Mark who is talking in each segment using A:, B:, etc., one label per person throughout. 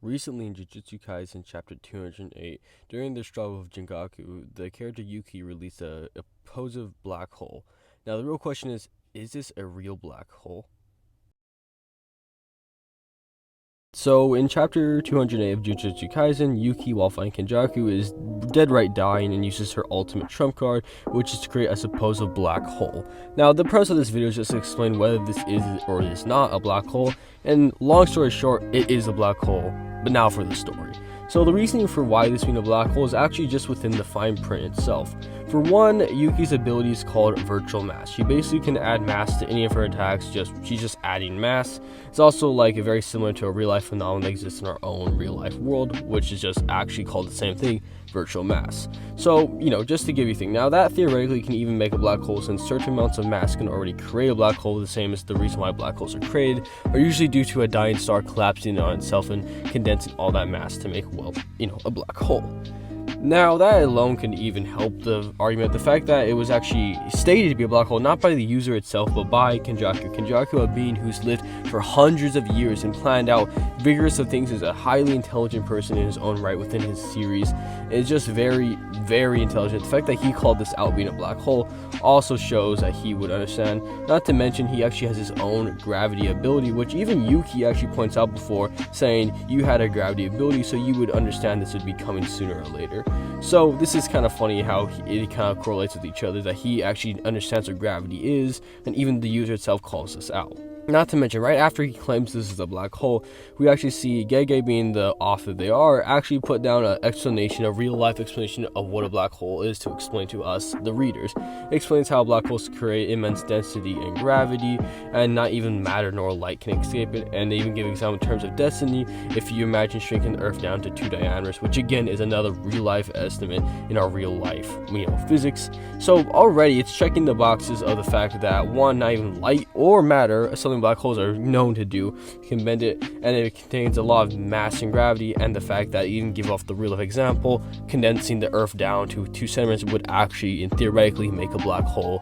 A: Recently in Jujutsu Kaisen Chapter 208, during the struggle of Jingaku, the character Yuki released a opposite black hole. Now the real question is this a real black hole? So in Chapter 208 of Jujutsu Kaisen, Yuki, while fighting Kenjaku, is dead right dying and uses her ultimate trump card, which is to create a supposed black hole. Now the purpose of this video is just to explain whether this is or is not a black hole, and long story short, it is a black hole. But now for the story. So the reasoning for why this being a black hole is actually just within the fine print itself. For one, Yuki's ability is called virtual mass. She basically can add mass to any of her attacks, she's just adding mass. It's also like very similar to a real life phenomenon that exists in our own real life world, which is just actually called the same thing, virtual mass. So, just to give you a thing, now that theoretically can even make a black hole, since certain amounts of mass can already create a black hole. The same as the reason why black holes are created are usually due to a dying star collapsing on itself and condensing all that mass to make, a black hole. Now, that alone can even help the argument, the fact that it was actually stated to be a black hole, not by the user itself, but by Kenjaku. Kenjaku, a being who's lived for hundreds of years and planned out vigorous of things, is a highly intelligent person in his own right within his series. It's just very, very intelligent. The fact that he called this out being a black hole also shows that he would understand. Not to mention, he actually has his own gravity ability, which even Yuki actually points out before, saying you had a gravity ability, so you would understand this would be coming sooner or later. So this is kind of funny how it kind of correlates with each other, that he actually understands what gravity is, and even the user itself calls this out. Not to mention, right after he claims this is a black hole, we actually see Gege, being the author they are, actually put down an explanation, a real-life explanation of what a black hole is to explain to us, the readers. It explains how black holes create immense density and gravity, and not even matter nor light can escape it. And they even give an example in terms of density, if you imagine shrinking the Earth down to 2 diameters, which again is another real-life estimate in our real-life, physics. So already it's checking the boxes of the fact that, one, not even light or matter, something black holes are known to do, can bend it, and it contains a lot of mass and gravity, and the fact that even give off the real life example, condensing the Earth down to 2 centimeters would actually and theoretically make a black hole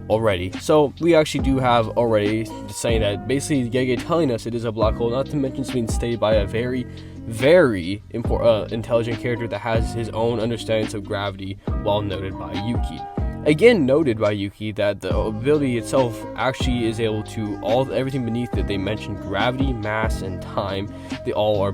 A: already. So we actually do have already saying that basically Gege telling us it is a black hole, not to mention it's being stated by a very intelligent character that has his own understandings of gravity, well noted by Yuki. Again, noted by Yuki that the ability itself actually is able to everything beneath it. They mentioned gravity, mass, and time. They all are,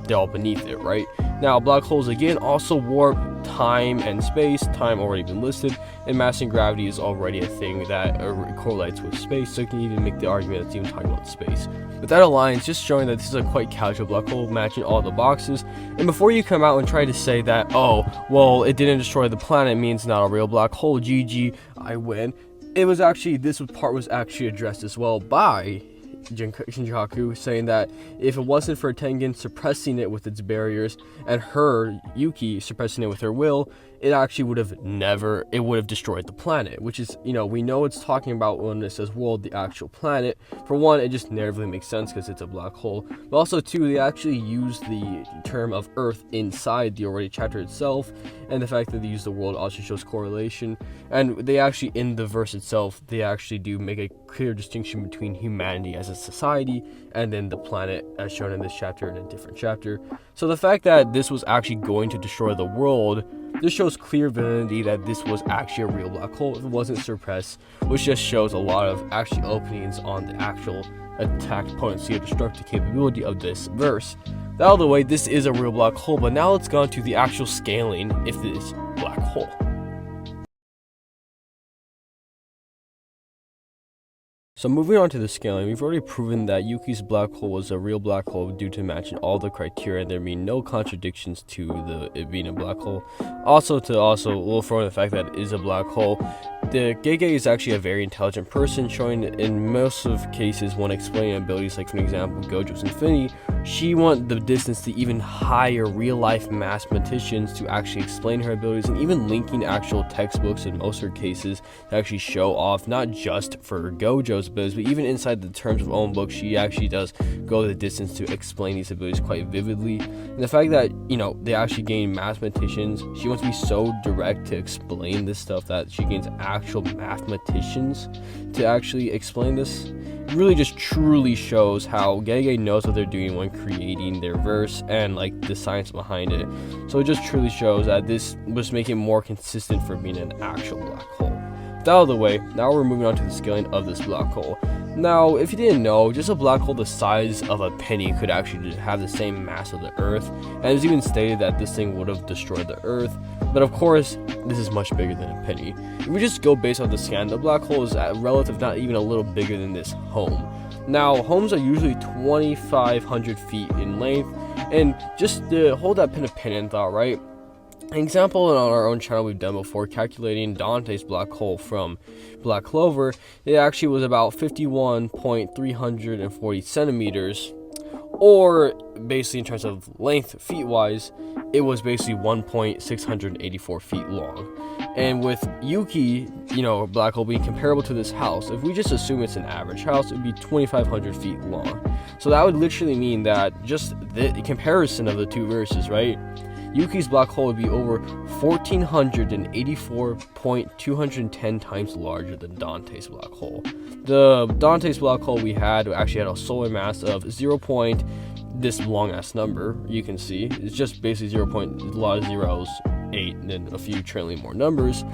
A: they're all beneath it, right? Now, black holes again also warp time and space. Time already been listed, and mass and gravity is already a thing that correlates with space. So you can even make the argument that's even talking about space. But that aligns, just showing that this is a quite casual black hole, matching all the boxes. And before you come out and try to say that, oh, well, it didn't destroy the planet, means not a real black hole, GG, I win. It was actually, this part was actually addressed as well by Jingaku, saying that if it wasn't for Tengen suppressing it with its barriers and her, Yuki, suppressing it with her will, it actually would have destroyed the planet, which is, we know it's talking about when it says world, the actual planet. For one, it just narratively makes sense because it's a black hole, but also two, they actually use the term of Earth inside the already chapter itself, and the fact that they use the world also shows correlation. And they actually, in the verse itself, they actually do make a clear distinction between humanity as a society and then the planet as shown in this chapter in a different chapter. So the fact that this was actually going to destroy the world, this shows clear validity that this was actually a real black hole if it wasn't suppressed, which just shows a lot of actually openings on the actual attack potency or destructive capability of this verse. That out of the way, this is a real black hole, but now let's go into the actual scaling if this black hole. So moving on to the scaling, we've already proven that Yuki's black hole was a real black hole due to matching all the criteria and there being no contradictions to it being a black hole. Also we'll throw in the fact that it is a black hole. The Gege is actually a very intelligent person, showing in most of cases when explaining abilities, like for example Gojo's Infinity, she wants the distance to even higher real-life mathematicians to actually explain her abilities, and even linking actual textbooks in most of her cases to actually show off, not just for Gojo's abilities, but even inside the terms of own book, she actually does go the distance to explain these abilities quite vividly. And the fact that, they actually gain mathematicians, she wants to be so direct to explain this stuff that she gains actual mathematicians to actually explain this. really just truly shows how Gege knows what they're doing when creating their verse and like the science behind it. So it just truly shows that this was making it more consistent for being an actual black hole. That out of the way, now we're moving on to the scaling of this black hole. Now, if you didn't know, just a black hole the size of a penny could actually have the same mass of the Earth, and it was even stated that this thing would have destroyed the Earth. But of course, this is much bigger than a penny. If we just go based on the scan, the black hole is at relative, not even a little bigger than this home. Now, homes are usually 2,500 feet in length, and just to hold that pin of pen in thought, right? An example on our own channel we've done before, calculating Dante's black hole from Black Clover, it actually was about 51.340 centimeters, or basically in terms of length, feet-wise, it was basically 1.684 feet long. And with Yuki, black hole being comparable to this house, if we just assume it's an average house, it would be 2,500 feet long. So that would literally mean that just the comparison of the two verses, right? Yuki's black hole would be over 1,484.210 times larger than Dante's black hole. The Dante's black hole we had actually had a solar mass of 0. This long ass number you can see. It's just basically 0. A lot of zeros, 8, and then a few trillion more numbers.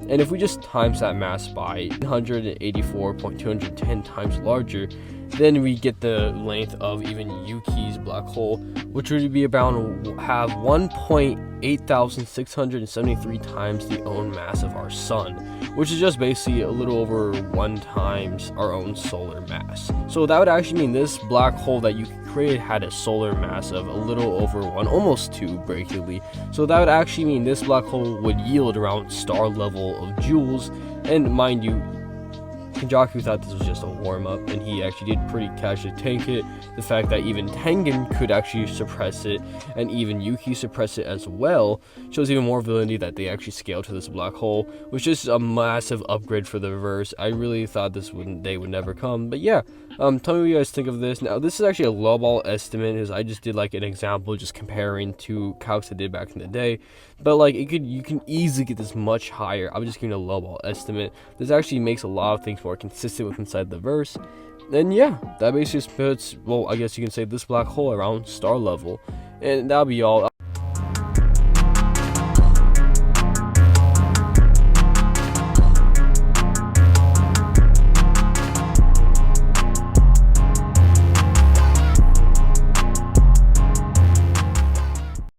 A: And if we just times that mass by 184.210 times larger, then we get the length of even Yuki's black hole, which would be about have 1,8673 times the own mass of our sun, which is just basically a little over 1 times our own solar mass. So that would actually mean this black hole that Yuki created had a solar mass of a little over 1, almost 2 breakingly. So that would actually mean this black hole would yield around star level of joules. And mind you, Kenjaku thought this was just a warm-up, and he actually did pretty casually tank it. The fact that even Tengen could actually suppress it, and even Yuki suppress it as well, shows even more validity that they actually scaled to this black hole, which is a massive upgrade for the verse. I really thought they would never come, but yeah. Tell me what you guys think of this. Now, this is actually a lowball estimate, because I just did like an example, just comparing to calcs I did back in the day. But like you can easily get this much higher. I'm just giving a lowball estimate. This actually makes a lot of things more consistent with inside the verse. And yeah, that basically puts, well, I guess you can say this black hole around star level. And that'll be all.